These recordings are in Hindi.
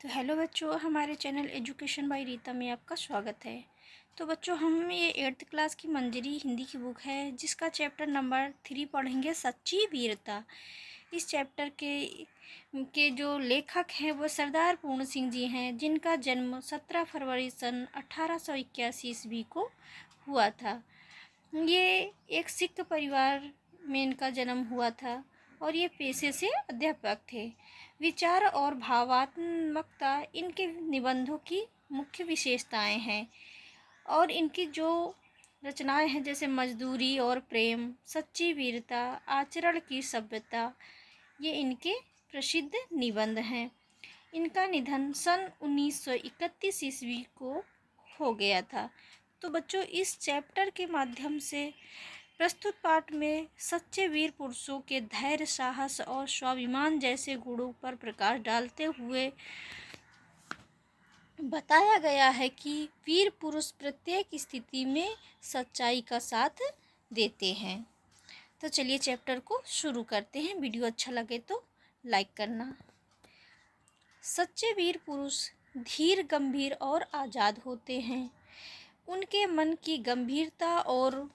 तो हेलो बच्चों, हमारे चैनल एजुकेशन बाय रीता में आपका स्वागत है। तो बच्चों, हम ये 8th क्लास की मंजरी हिंदी की बुक है जिसका चैप्टर नंबर 3 पढ़ेंगे, सच्ची वीरता। इस चैप्टर के जो लेखक हैं वो सरदार पूर्ण सिंह जी हैं, जिनका जन्म 17 फरवरी सन 1881 ईस्वी को हुआ था। ये एक सिख परिवार में इनका जन्म हुआ था और ये पेशे से अध्यापक थे। विचार और भावात्मकता इनके निबंधों की मुख्य विशेषताएं हैं और इनकी जो रचनाएं हैं जैसे मजदूरी और प्रेम, सच्ची वीरता, आचरण की सभ्यता, ये इनके प्रसिद्ध निबंध हैं। इनका निधन सन 1931 ईस्वी को हो गया था। तो बच्चों, इस चैप्टर के माध्यम से प्रस्तुत पाठ में सच्चे वीर पुरुषों के धैर्य, साहस और स्वाभिमान जैसे गुणों पर प्रकाश डालते हुए बताया गया है कि वीर पुरुष प्रत्येक स्थिति में सच्चाई का साथ देते हैं। तो चलिए चैप्टर को शुरू करते हैं। वीडियो अच्छा लगे तो लाइक करना। सच्चे वीर पुरुष धीर, गंभीर और आज़ाद होते हैं। उनके मन की गंभीरता और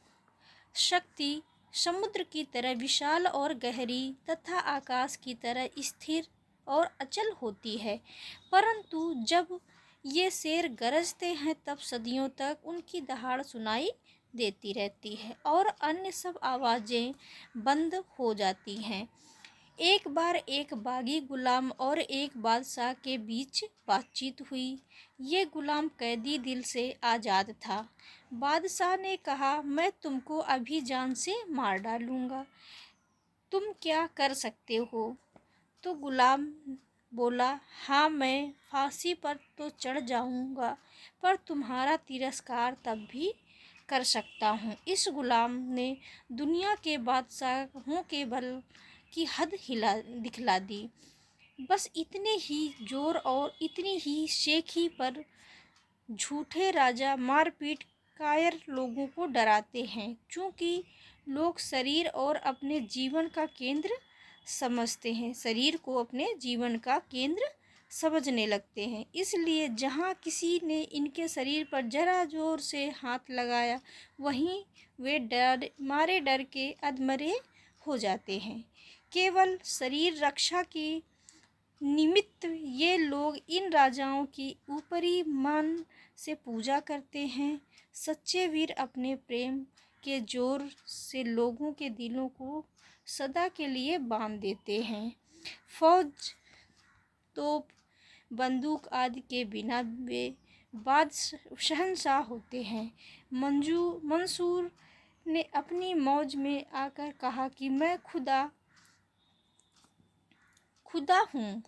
शक्ति समुद्र की तरह विशाल और गहरी तथा आकाश की तरह स्थिर और अचल होती है। परंतु जब ये शेर गरजते हैं तब सदियों तक उनकी दहाड़ सुनाई देती रहती है और अन्य सब आवाज़ें बंद हो जाती हैं। एक बार एक बागी गुलाम और एक बादशाह के बीच बातचीत हुई। ये गुलाम कैदी दिल से आज़ाद था। बादशाह ने कहा, मैं तुमको अभी जान से मार डालूँगा, तुम क्या कर सकते हो? तो गुलाम बोला, हाँ, मैं फांसी पर तो चढ़ जाऊँगा, पर तुम्हारा तिरस्कार तब भी कर सकता हूँ। इस गुलाम ने दुनिया के बादशाहों के बल की हद दिखला दी। बस इतने ही जोर और इतनी ही शेखी पर झूठे राजा मारपीट कायर लोगों को डराते हैं, क्योंकि लोग शरीर और अपने जीवन का केंद्र समझते हैं, शरीर को अपने जीवन का केंद्र समझने लगते हैं। इसलिए जहाँ किसी ने इनके शरीर पर जरा जोर से हाथ लगाया, वहीं वे डर के अधमरे हो जाते हैं। केवल शरीर रक्षा की निमित्त ये लोग इन राजाओं की ऊपरी मन से पूजा करते हैं। सच्चे वीर अपने प्रेम के जोर से लोगों के दिलों को सदा के लिए बांध देते हैं। फौज, तोप, बंदूक आदि के बिना वे शहंशाह होते हैं। मंसूर ने अपनी मौज में आकर कहा कि मैं खुदा हूँ।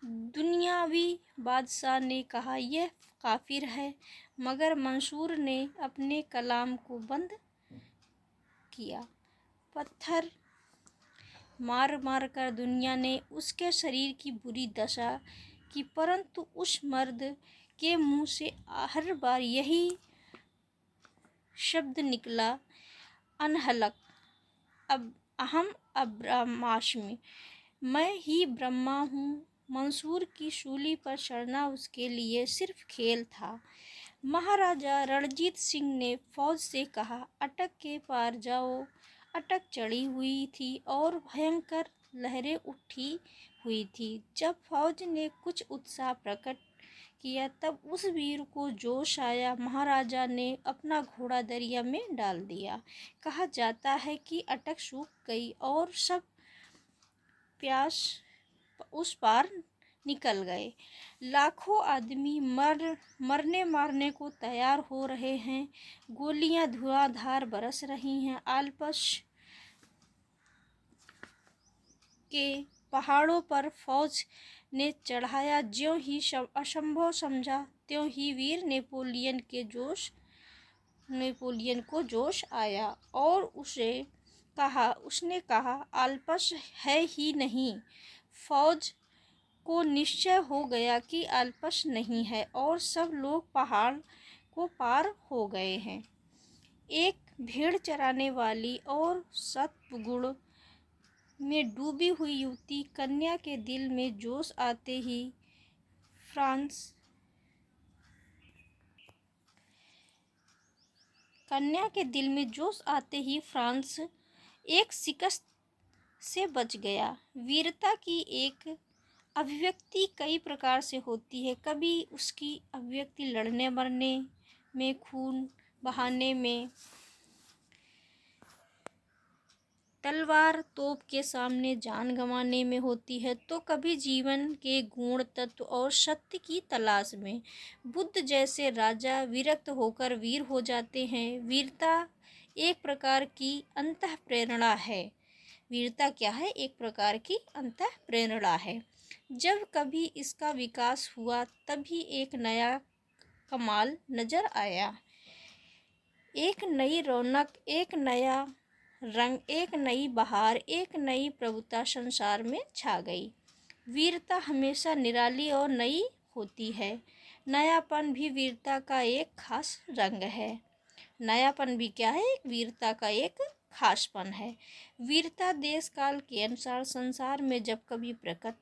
दुनियावी बादशाह ने कहा, यह काफिर है, मगर मंसूर ने अपने कलाम को बंद किया। पत्थर मार मार कर दुनिया ने उसके शरीर की बुरी दशा की, परंतु उस मर्द के मुंह से हर बार यही शब्द निकला, अनहलक अब अहम अब्रामास्मि, मैं ही ब्रह्मा हूँ। मंसूर की सूली पर चढ़ना उसके लिए सिर्फ खेल था। महाराजा रणजीत सिंह ने फौज से कहा, अटक के पार जाओ। अटक चढ़ी हुई थी और भयंकर लहरें उठी हुई थी। जब फौज ने कुछ उत्साह प्रकट किया तब उस वीर को जोश आया। महाराजा ने अपना घोड़ा दरिया में डाल दिया। कहा जाता है कि अटक सूख गई और सब प्यास उस पार निकल गए। लाखों आदमी मरने मारने को तैयार हो रहे हैं। गोलियां धुआंधार बरस रही हैं। आलपस के पहाड़ों पर फौज ने चढ़ाया। ज्यों ही असंभव समझा, त्यों ही वीर नेपोलियन को जोश आया और उसने कहा, आलपस है ही नहीं। फौज को निश्चय हो गया कि आलपस नहीं है और सब लोग पहाड़ को पार हो गए हैं। एक भेड़ चराने वाली और सत्वगुण में डूबी हुई युवती कन्या के दिल में जोश आते ही फ्रांस कन्या के दिल में जोश आते ही फ्रांस एक शिकस्त से बच गया। वीरता की एक अभिव्यक्ति कई प्रकार से होती है। कभी उसकी अभिव्यक्ति लड़ने मरने में, खून बहाने में, तलवार तोप के सामने जान गंवाने में होती है, तो कभी जीवन के गुण तत्व और सत्य की तलाश में। बुद्ध जैसे राजा विरक्त होकर वीर हो जाते हैं। वीरता एक प्रकार की अंतः प्रेरणा है। वीरता क्या है? एक प्रकार की अंतः प्रेरणा है। जब कभी इसका विकास हुआ तभी एक नया कमाल नजर आया, एक नई रौनक, एक नया रंग, एक नई बहार, एक नई प्रभुता संसार में छा गई। वीरता हमेशा निराली और नई होती है। नयापन भी वीरता का एक खास रंग है। नयापन भी क्या है? एक वीरता का एक खासपन है। वीरता देश काल के अनुसार संसार में जब कभी प्रकट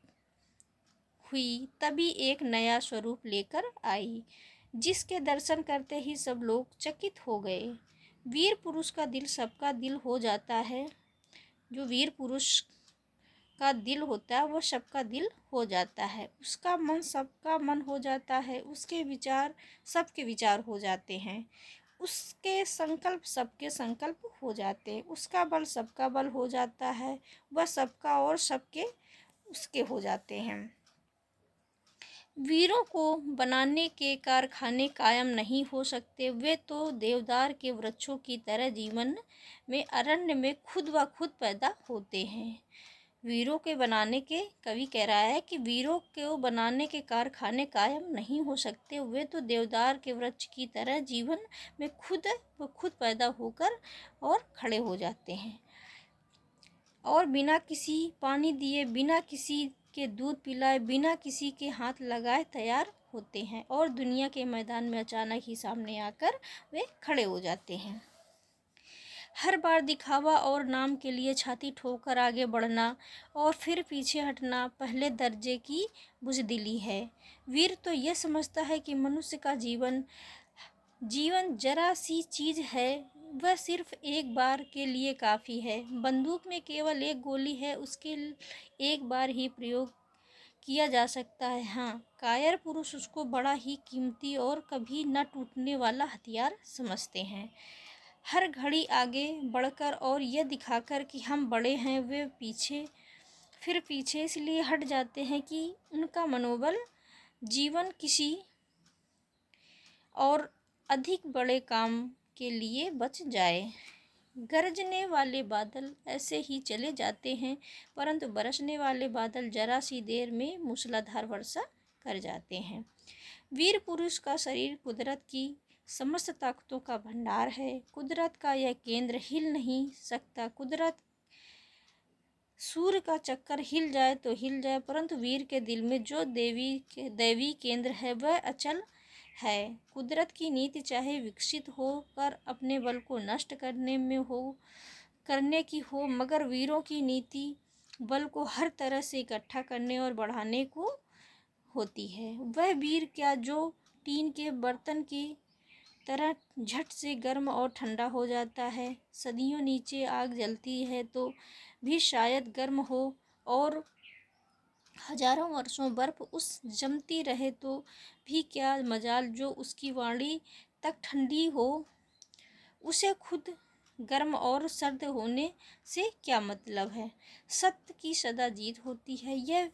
हुई तभी एक नया स्वरूप लेकर आई, जिसके दर्शन करते ही सब लोग चकित हो गए। वीर पुरुष का दिल सबका दिल हो जाता है। जो वीर पुरुष का दिल होता है वो सबका दिल हो जाता है। उसका मन सबका मन हो जाता है। उसके विचार सबके विचार हो जाते हैं। उसके संकल्प सबके संकल्प हो जाते हैं। उसका बल सबका बल हो जाता है। वह सबका और सबके उसके हो जाते हैं। वीरों को बनाने के कारखाने कायम नहीं हो सकते। वे तो देवदार के वृक्षों की तरह जीवन में, अरण्य में खुद व खुद पैदा होते हैं। वीरों के बनाने के, कवि कह रहा है कि वीरों को बनाने के कारखाने कायम नहीं हो सकते। वे तो देवदार के वृक्ष की तरह जीवन में खुद व खुद पैदा होकर और खड़े हो जाते हैं, और बिना किसी पानी दिए, बिना किसी के दूध पिलाए, बिना किसी के हाथ लगाए तैयार होते हैं, और दुनिया के मैदान में अचानक ही सामने आकर वे खड़े हो जाते हैं। हर बार दिखावा और नाम के लिए छाती ठोकर आगे बढ़ना और फिर पीछे हटना पहले दर्जे की बुज़दिली है। वीर तो यह समझता है कि मनुष्य का जीवन जरा सी चीज़ है। वह सिर्फ एक बार के लिए काफ़ी है। बंदूक में केवल एक गोली है, उसके एक बार ही प्रयोग किया जा सकता है। हाँ, कायर पुरुष उसको बड़ा ही कीमती और कभी न टूटने वाला हथियार समझते हैं। हर घड़ी आगे बढ़कर और यह दिखाकर कि हम बड़े हैं, वे पीछे इसलिए हट जाते हैं कि उनका मनोबल जीवन किसी और अधिक बड़े काम के लिए बच जाए। गरजने वाले बादल ऐसे ही चले जाते हैं, परंतु बरसने वाले बादल जरा सी देर में मूसलाधार वर्षा कर जाते हैं। वीर पुरुष का शरीर कुदरत की समस्त ताकतों का भंडार है। कुदरत का यह केंद्र हिल नहीं सकता। कुदरत सूर्य का चक्कर हिल जाए तो हिल जाए, परंतु वीर के दिल में जो दैवी केंद्र है वह अचल है। कुदरत की नीति चाहे विकसित होकर अपने बल को नष्ट करने की हो, मगर वीरों की नीति बल को हर तरह से इकट्ठा करने और बढ़ाने को होती है। वह वीर क्या जो टीन के बर्तन की तरह झट से गर्म और ठंडा हो जाता है। सदियों नीचे आग जलती है तो भी शायद गर्म हो, और हजारों वर्षों बर्फ उस जमती रहे तो भी क्या मजाल जो उसकी वाणी तक ठंडी हो। उसे खुद गर्म और सर्द होने से क्या मतलब है। सत्य की सदा जीत होती है। यह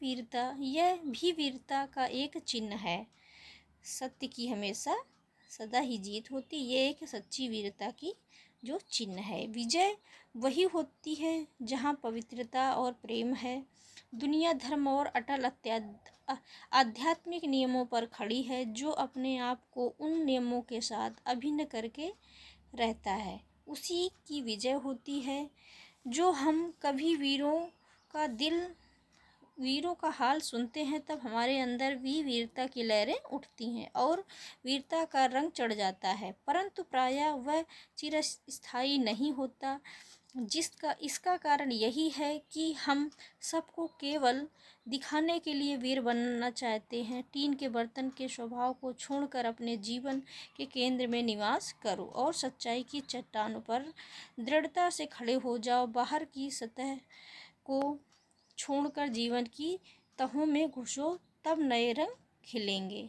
भी वीरता का एक चिन्ह है। सत्य की हमेशा सदा ही जीत होती, ये एक सच्ची वीरता की जो चिन्ह है। विजय वही होती है जहाँ पवित्रता और प्रेम है। दुनिया धर्म और अटल आध्यात्मिक नियमों पर खड़ी है। जो अपने आप को उन नियमों के साथ अभिन्न करके रहता है, उसी की विजय होती है। जो हम कभी वीरों का हाल सुनते हैं तब हमारे अंदर भी वीरता की लहरें उठती हैं और वीरता का रंग चढ़ जाता है, परंतु प्रायः वह चिरस्थायी नहीं होता। इसका कारण यही है कि हम सबको केवल दिखाने के लिए वीर बनना चाहते हैं। टीन के बर्तन के स्वभाव को छोड़कर अपने जीवन के केंद्र में निवास करो और सच्चाई की चट्टानों पर दृढ़ता से खड़े हो जाओ। बाहर की सतह को छोड़कर जीवन की तहों में घुसो, तब नए रंग खिलेंगे।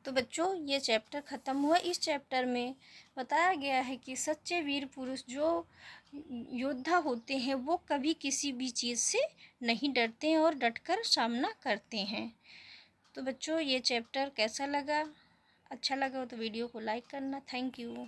तो बच्चों, ये चैप्टर ख़त्म हुआ। इस चैप्टर में बताया गया है कि सच्चे वीर पुरुष जो योद्धा होते हैं वो कभी किसी भी चीज़ से नहीं डरते हैं और डटकर सामना करते हैं। तो बच्चों, ये चैप्टर कैसा लगा? अच्छा लगा हो तो वीडियो को लाइक करना। Thank you.